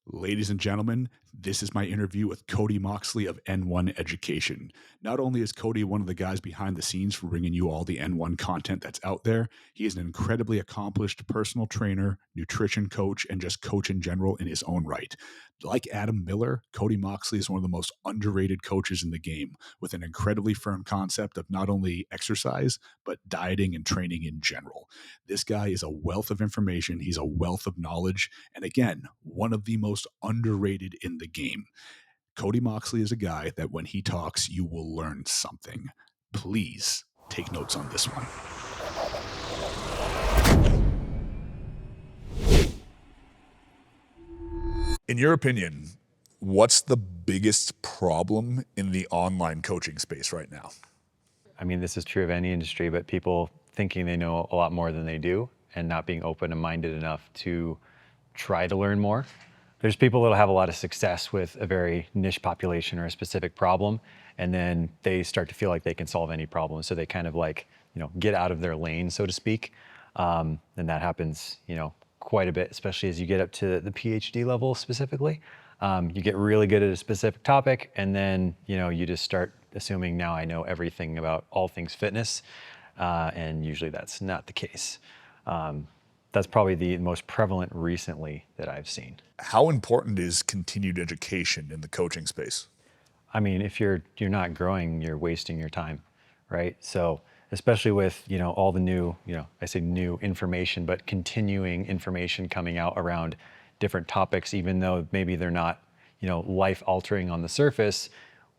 Ladies and gentlemen, this is my interview with Cody Moxley of N1 Education. Not only is Cody one of the guys behind the scenes for bringing you all the N1 content that's out there, he is an incredibly accomplished personal trainer, nutrition coach, and just coach in general in his own right. Like Adam Miller, Cody Moxley is one of the most underrated coaches in the game, with an incredibly firm concept of not only exercise, but dieting and training in general. This guy is a wealth of information, he's a wealth of knowledge, and again, one of the most underrated in the game. Cody Moxley is a guy that when he talks, you will learn something. Please take notes on this one. In your opinion, what's the biggest problem in the online coaching space right now? I mean, this is true of any industry, but people thinking they know a lot more than they do and not being open and minded enough to try to learn more. There's people that'll have a lot of success with a very niche population or a specific problem, and then they start to feel like they can solve any problem. So they kind of get out of their lane, so to speak. And that happens, quite a bit, especially as you get up to the PhD level specifically. You get really good at a specific topic, and then, you just start assuming now I know everything about all things fitness. And usually that's not the case. That's probably the most prevalent recently that I've seen. How important is continued education in the coaching space? I mean, if you're not growing, you're wasting your time, right? So especially with, all the new, I say new information, but continuing information coming out around different topics, even though maybe they're not, life altering on the surface,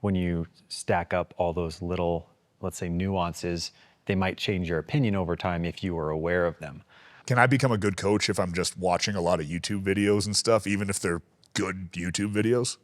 when you stack up all those little, let's say, nuances, they might change your opinion over time if you were aware of them. Can I become a good coach if I'm just watching a lot of YouTube videos and stuff, even if they're good YouTube videos?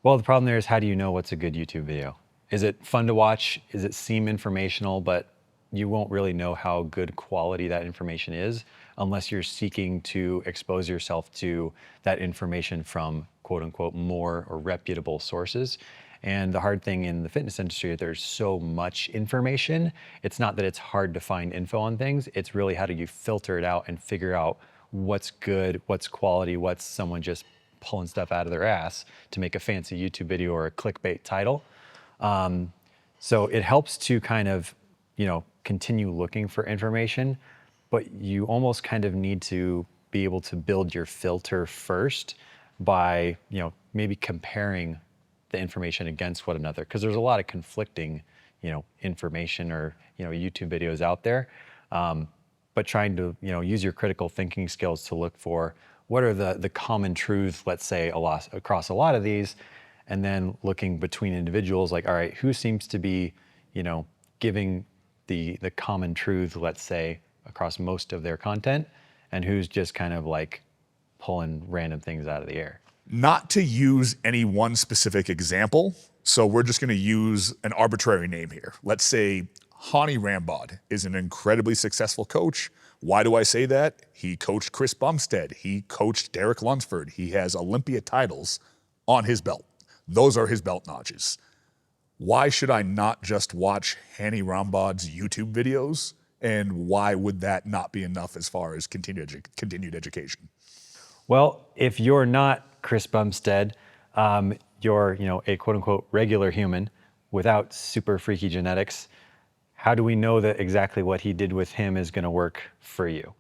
Well, the problem there is, how do you know what's a good YouTube video? Is it fun to watch? Is it seem informational, but you won't really know how good quality that information is unless you're seeking to expose yourself to that information from quote unquote more or reputable sources. And the hard thing in the fitness industry, there's so much information. It's not that it's hard to find info on things. It's really, how do you filter it out and figure out what's good, what's quality, what's someone just pulling stuff out of their ass to make a fancy YouTube video or a clickbait title. So it helps to kind of, continue looking for information, but you almost kind of need to be able to build your filter first by, maybe comparing the information against one another, because there's a lot of conflicting, information or, YouTube videos out there. But trying to, use your critical thinking skills to look for what are the common truths, let's say, across a lot of these, and then looking between individuals, like, all right, who seems to be, giving the common truth, let's say, across most of their content, and who's just kind of like pulling random things out of the air. Not to use any one specific example, so we're just going to use an arbitrary name here. Let's say Hani Rambod is an incredibly successful coach. Why do I say that? He coached Chris Bumstead. He coached Derek Lunsford. He has Olympia titles on his belt. Those are his belt notches. Why should I not just watch Hani Rambod's YouTube videos? And why would that not be enough as far as continued education? Well, if you're not Chris Bumstead, you're, a quote unquote regular human without super freaky genetics. How do we know that exactly what he did with him is going to work for you,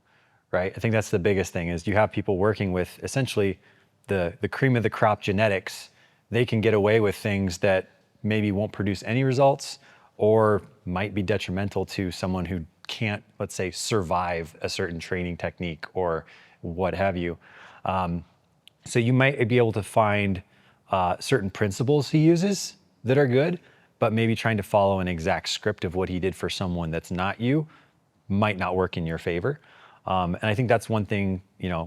right? I think that's the biggest thing, is you have people working with essentially the cream of the crop genetics. They can get away with things that maybe won't produce any results or might be detrimental to someone who can't, let's say, survive a certain training technique or what have you. So you might be able to find certain principles he uses that are good, but maybe trying to follow an exact script of what he did for someone that's not you might not work in your favor. And I think that's one thing,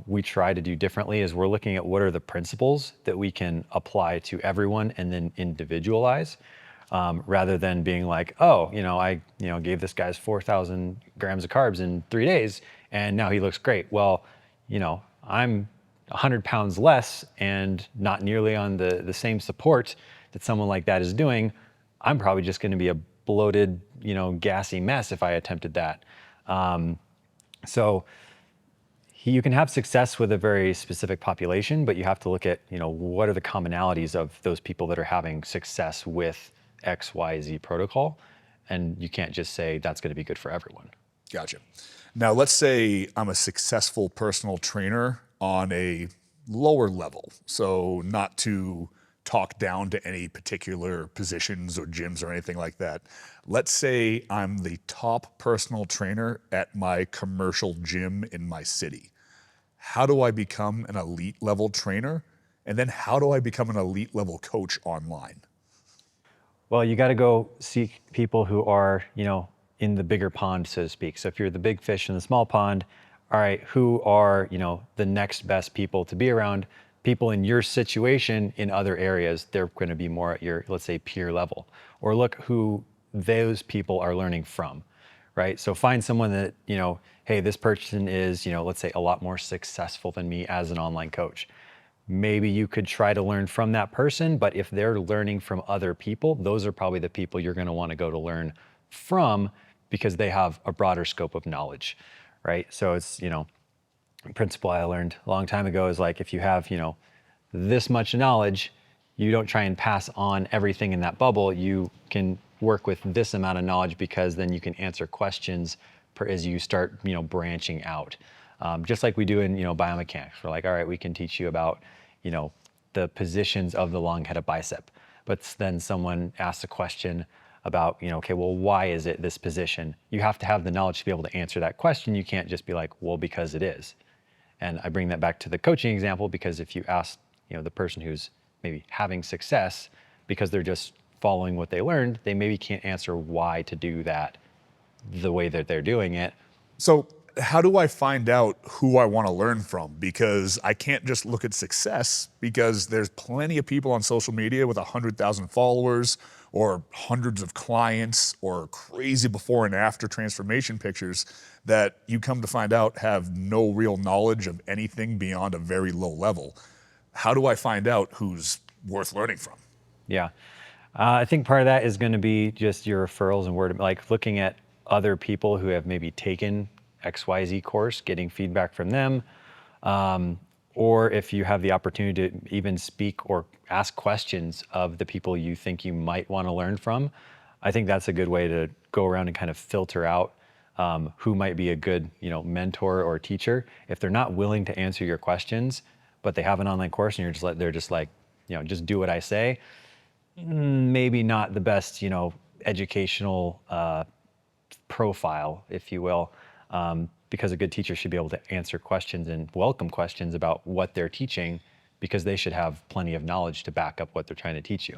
we try to do differently, is we're looking at what are the principles that we can apply to everyone and then individualize, rather than being like, oh, I gave this guy's 4,000 grams of carbs in 3 days and now he looks great. Well, I'm 100 pounds less and not nearly on the same support that someone like that is doing. I'm probably just going to be a bloated, gassy mess if I attempted that. So You can have success with a very specific population, but you have to look at, what are the commonalities of those people that are having success with XYZ protocol. And you can't just say that's going to be good for everyone. Gotcha. Now, let's say I'm a successful personal trainer on a lower level. So, not to talk down to any particular positions or gyms or anything like that. Let's say I'm the top personal trainer at my commercial gym in my city. How do I become an elite level trainer? And then how do I become an elite level coach online? Well, you got to go seek people who are, in the bigger pond, so to speak. So if you're the big fish in the small pond, all right, who are, the next best people to be around? People in your situation in other areas, they're going to be more at your, let's say, peer level. Or look who those people are learning from, right? So find someone that, hey, this person is, let's say a lot more successful than me as an online coach. Maybe you could try to learn from that person, but if they're learning from other people, those are probably the people you're going to want to go to learn from because they have a broader scope of knowledge, right? So it's, a principle I learned a long time ago is like if you have, this much knowledge, you don't try and pass on everything in that bubble. You can work with this amount of knowledge because then you can answer questions as you start, branching out. Just like we do in, biomechanics. We're like, all right, we can teach you about, the positions of the long-headed bicep. But then someone asks a question about, okay, well, why is it this position? You have to have the knowledge to be able to answer that question. You can't just be like, well, because it is. And I bring that back to the coaching example because if you ask, the person who's maybe having success because they're just following what they learned, they maybe can't answer why to do that the way that they're doing it. So, how do I find out who I want to learn from? Because I can't just look at success because there's plenty of people on social media with 100,000 followers or hundreds of clients or crazy before and after transformation pictures that you come to find out have no real knowledge of anything beyond a very low level. How do I find out who's worth learning from? Yeah. I think part of that is going to be just your referrals and word, like looking at other people who have maybe taken XYZ course, getting feedback from them. Or if you have the opportunity to even speak or ask questions of the people you think you might want to learn from, I think that's a good way to go around and kind of filter out who might be a good, mentor or teacher. If they're not willing to answer your questions, but they have an online course and they're just like, just do what I say. Maybe not the best, educational profile, if you will, because a good teacher should be able to answer questions and welcome questions about what they're teaching because they should have plenty of knowledge to back up what they're trying to teach you.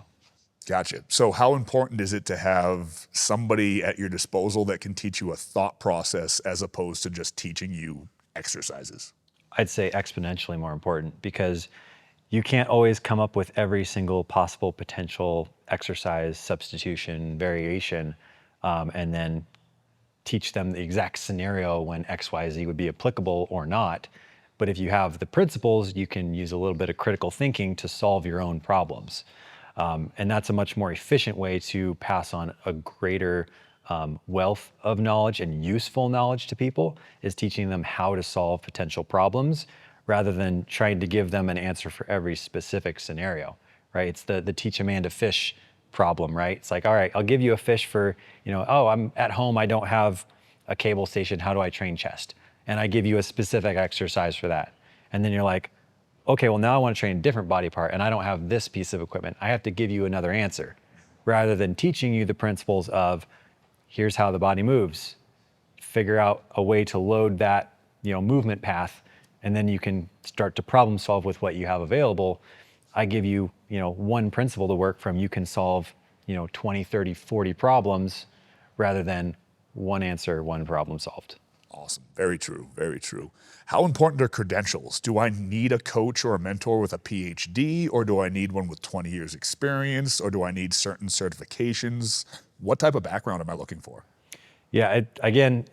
Gotcha. So how important is it to have somebody at your disposal that can teach you a thought process as opposed to just teaching you exercises? I'd say exponentially more important because you can't always come up with every single possible potential exercise, substitution, variation, and then teach them the exact scenario when XYZ would be applicable or not. But if you have the principles, you can use a little bit of critical thinking to solve your own problems. And that's a much more efficient way to pass on a greater wealth of knowledge and useful knowledge to people is teaching them how to solve potential problems rather than trying to give them an answer for every specific scenario, right? It's the teach a man to fish problem, right? It's like, all right, I'll give you a fish for, oh, I'm at home, I don't have a cable station, how do I train chest? And I give you a specific exercise for that. And then you're like, okay, well now I want to train a different body part and I don't have this piece of equipment. I have to give you another answer rather than teaching you the principles of here's how the body moves, figure out a way to load that, movement path, and then you can start to problem solve with what you have available. I give you, one principle to work from, you can solve, 20, 30, 40 problems rather than one answer, one problem solved. Awesome. Very true. Very true. How important are credentials? Do I need a coach or a mentor with a PhD, or do I need one with 20 years experience, or do I need certain certifications? What type of background am I looking for? Yeah, again,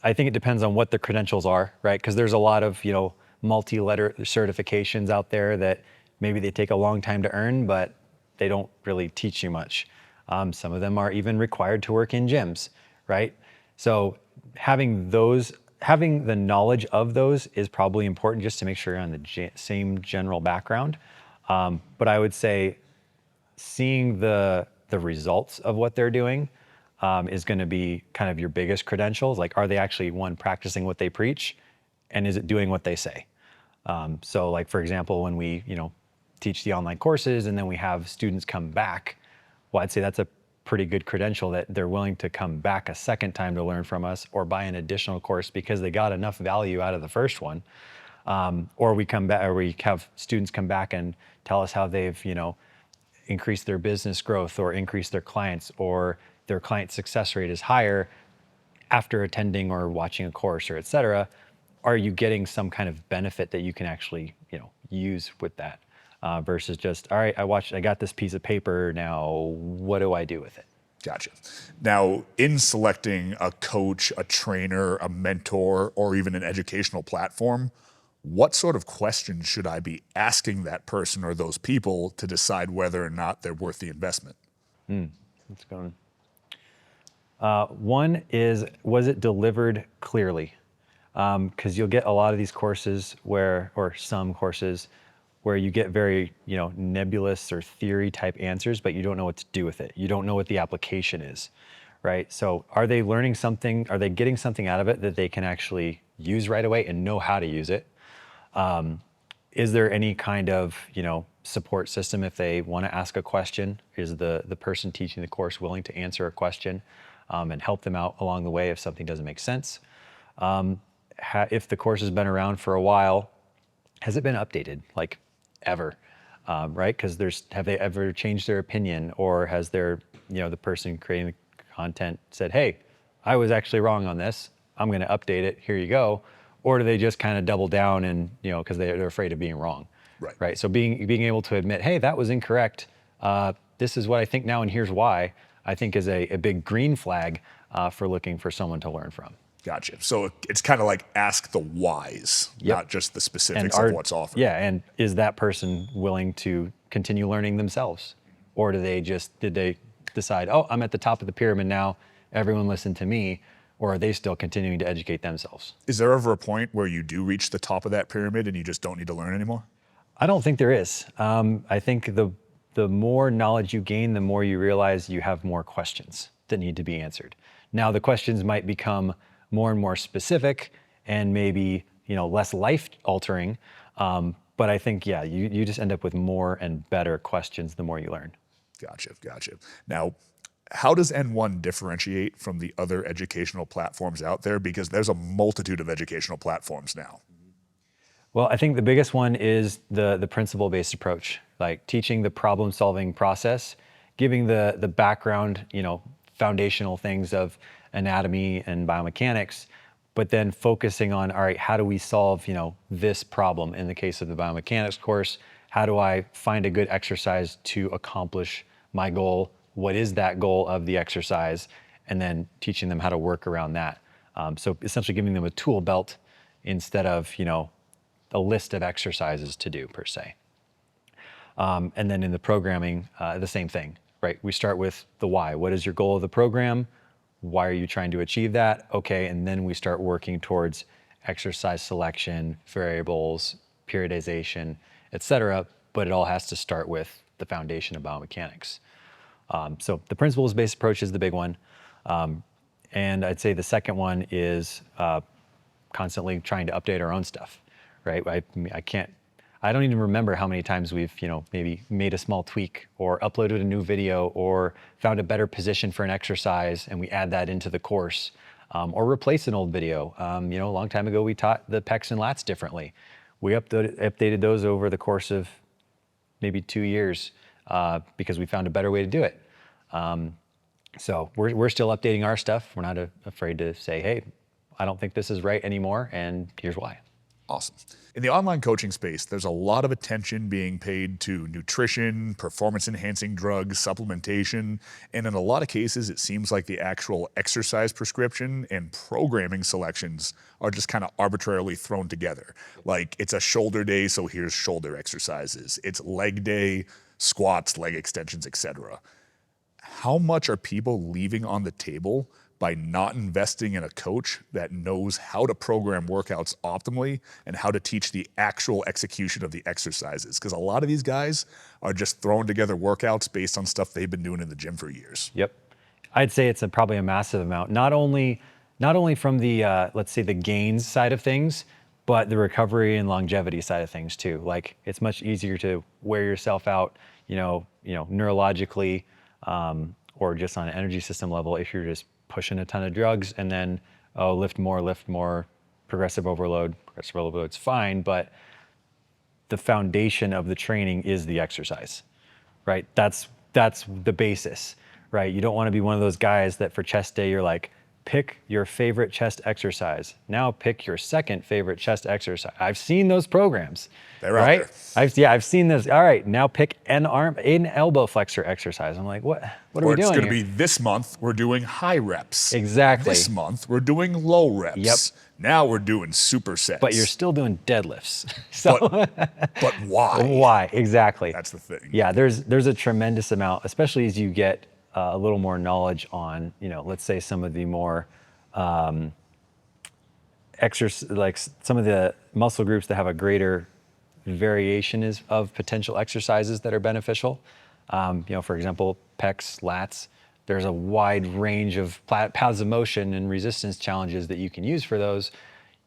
I think it depends on what the credentials are, right? Because there's a lot of, multi-letter certifications out there that maybe they take a long time to earn, but they don't really teach you much. Some of them are even required to work in gyms, right? So having those having the knowledge of those is probably important just to make sure you're on the same general background. But I would say seeing the results of what they're doing is going to be kind of your biggest credentials. Like, are they actually, one, practicing what they preach, and is it doing what they say? So like, for example, when we, teach the online courses and then we have students come back, well, I'd say that's a pretty good credential that they're willing to come back a second time to learn from us or buy an additional course because they got enough value out of the first one. Or we come back, or we have students come back and tell us how they've, increased their business growth or increased their clients, or their client success rate is higher after attending or watching a course, or et cetera. Are you getting some kind of benefit that you can actually, use with that? Versus just, all right, I got this piece of paper, now what do I do with it? Gotcha. Now, in selecting a coach, a trainer, a mentor, or even an educational platform, what sort of questions should I be asking that person or those people to decide whether or not they're worth the investment? Let's go. One is, was it delivered clearly? Because you'll get a lot of these courses or some courses where you get very, nebulous or theory type answers, but you don't know what to do with it. You don't know what the application is, right? So are they learning something? Are they getting something out of it that they can actually use right away and know how to use it? Is there any kind of, support system if they want to ask a question? Is the person teaching the course willing to answer a question and help them out along the way if something doesn't make sense? If the course has been around for a while, has it been updated, like ever? Right? Because have they ever changed their opinion, or has the person creating the content said, hey, I was actually wrong on this, I'm going to update it, here you go? Or do they just kind of double down and, because they're afraid of being wrong? Right. So being able to admit, hey, that was incorrect. This is what I think now, and here's why, I think is a big green flag for looking for someone to learn from. Gotcha. So it's kind of like ask the whys, not just the specifics of what's offered. Yeah, and is that person willing to continue learning themselves? Or did they decide, oh, I'm at the top of the pyramid now, everyone listen to me? Or are they still continuing to educate themselves? Is there ever a point where you do reach the top of that pyramid and you just don't need to learn anymore? I don't think there is. I think the more knowledge you gain, the more you realize you have more questions that need to be answered. Now, the questions might become more and more specific and maybe, less life-altering. But I think, you just end up with more and better questions the more you learn. Gotcha. Now, how does N1 differentiate from the other educational platforms out there? Because there's a multitude of educational platforms now. Well, I think the biggest one is the principle-based approach, like teaching the problem-solving process, giving the background, foundational things of anatomy and biomechanics, but then focusing on, all right, how do we solve, this problem? In the case of the biomechanics course, how do I find a good exercise to accomplish my goal? What is that goal of the exercise? And then teaching them how to work around that. So essentially giving them a tool belt instead of, a list of exercises to do per se. And then in the programming, the same thing, right? We start with the why. What is your goal of the program? Why are you trying to achieve that? Okay, and then we start working towards exercise selection, variables, periodization, et cetera. But it all has to start with the foundation of biomechanics. So the principles-based approach is the big one. And I'd say the second one is constantly trying to update our own stuff, right? I don't even remember how many times we've, maybe made a small tweak or uploaded a new video or found a better position for an exercise and we add that into the course, or replace an old video. A long time ago, we taught the pecs and lats differently. We updated those over the course of maybe 2 years because we found a better way to do it. So we're still updating our stuff. We're not afraid to say, hey, I don't think this is right anymore, and here's why. Awesome. In the online coaching space, there's a lot of attention being paid to nutrition, performance-enhancing drugs, supplementation, and in a lot of cases, it seems like the actual exercise prescription and programming selections are just kind of arbitrarily thrown together. Like, it's a shoulder day, so here's shoulder exercises. It's leg day, squats, leg extensions, etc. How much are people leaving on the table by not investing in a coach that knows how to program workouts optimally and how to teach the actual execution of the exercises. Because a lot of these guys are just throwing together workouts based on stuff they've been doing in the gym for years. Yep. I'd say it's probably a massive amount, not only from the, let's say the gains side of things, but the recovery and longevity side of things too. Like it's much easier to wear yourself out, neurologically, or just on an energy system level if you're just pushing a ton of drugs and then, lift more, progressive overload's fine, but the foundation of the training is the exercise, right? That's the basis, right? You don't want to be one of those guys that for chest day, you're like, pick your favorite chest exercise. Now pick your second favorite chest exercise. I've seen those programs. They're right? out there. I've seen this. All right, now pick an elbow flexor exercise. I'm like, what are we doing? Or it's going to be this month we're doing high reps. Exactly. This month we're doing low reps. Yep. Now we're doing supersets. But you're still doing deadlifts. So but why? Why? Exactly. That's the thing. Yeah, there's a tremendous amount, especially as you get a little more knowledge on, let's say some of the more exercise, like some of the muscle groups that have a greater variation of potential exercises that are beneficial. For example, pecs, lats. There's a wide range of paths of motion and resistance challenges that you can use for those.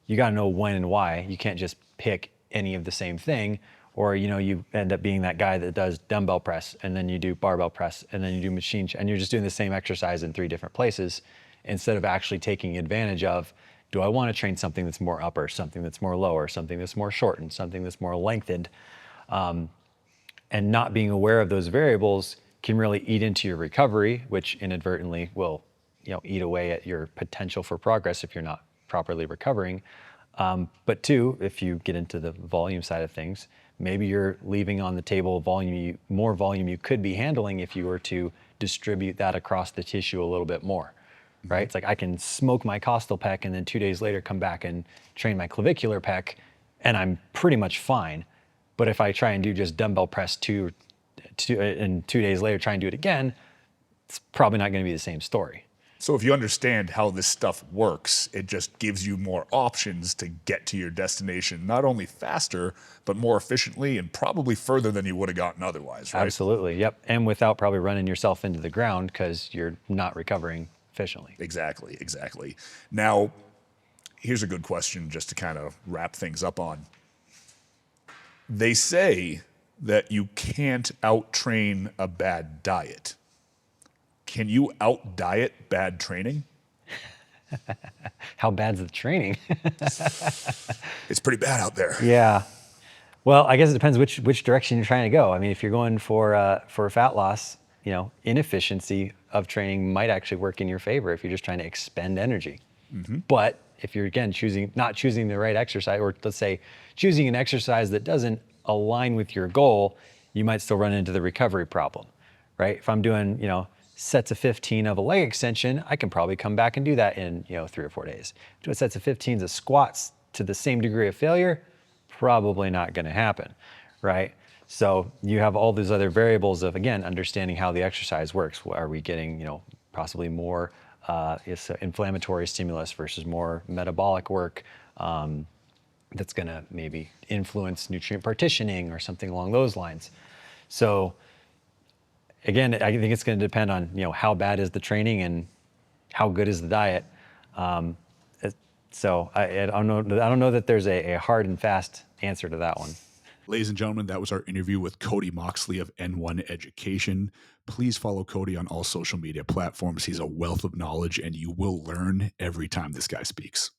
You got to know when and why. You can't just pick any of the same thing, or you end up being that guy that does dumbbell press and then you do barbell press and then you do machine, and you're just doing the same exercise in 3 different places instead of actually taking advantage of, do I want to train something that's more upper, something that's more lower, something that's more shortened, something that's more lengthened? And not being aware of those variables can really eat into your recovery, which inadvertently will, eat away at your potential for progress if you're not properly recovering. But 2, if you get into the volume side of things, maybe you're leaving on the table more volume you could be handling if you were to distribute that across the tissue a little bit more. Right? It's like I can smoke my costal pec and then 2 days later come back and train my clavicular pec and I'm pretty much fine. But if I try and do just dumbbell press and 2 days later try and do it again, it's probably not going to be the same story. So if you understand how this stuff works, it just gives you more options to get to your destination, not only faster, but more efficiently and probably further than you would have gotten otherwise, right? Absolutely, yep. And without probably running yourself into the ground because you're not recovering efficiently. Exactly. Now, here's a good question just to kind of wrap things up on. They say that you can't out-train a bad diet. Can you out-diet bad training? How bad's the training? It's pretty bad out there. Yeah. Well, I guess it depends which direction you're trying to go. I mean, if you're going for fat loss, inefficiency of training might actually work in your favor if you're just trying to expend energy. Mm-hmm. But if you're, again, not choosing the right exercise, or let's say choosing an exercise that doesn't align with your goal, you might still run into the recovery problem, right? If I'm doing, sets of 15 of a leg extension, I can probably come back and do that in, 3 or 4 days. Doing sets of 15s of squats to the same degree of failure, probably not going to happen, right? So you have all these other variables of, again, understanding how the exercise works. Are we getting, possibly more inflammatory stimulus versus more metabolic work that's going to maybe influence nutrient partitioning or something along those lines. So again, I think it's going to depend on, how bad is the training and how good is the diet. So I don't know that there's a hard and fast answer to that one. Ladies and gentlemen, that was our interview with Cody Moxley of N1 Education. Please follow Cody on all social media platforms. He's a wealth of knowledge, and you will learn every time this guy speaks.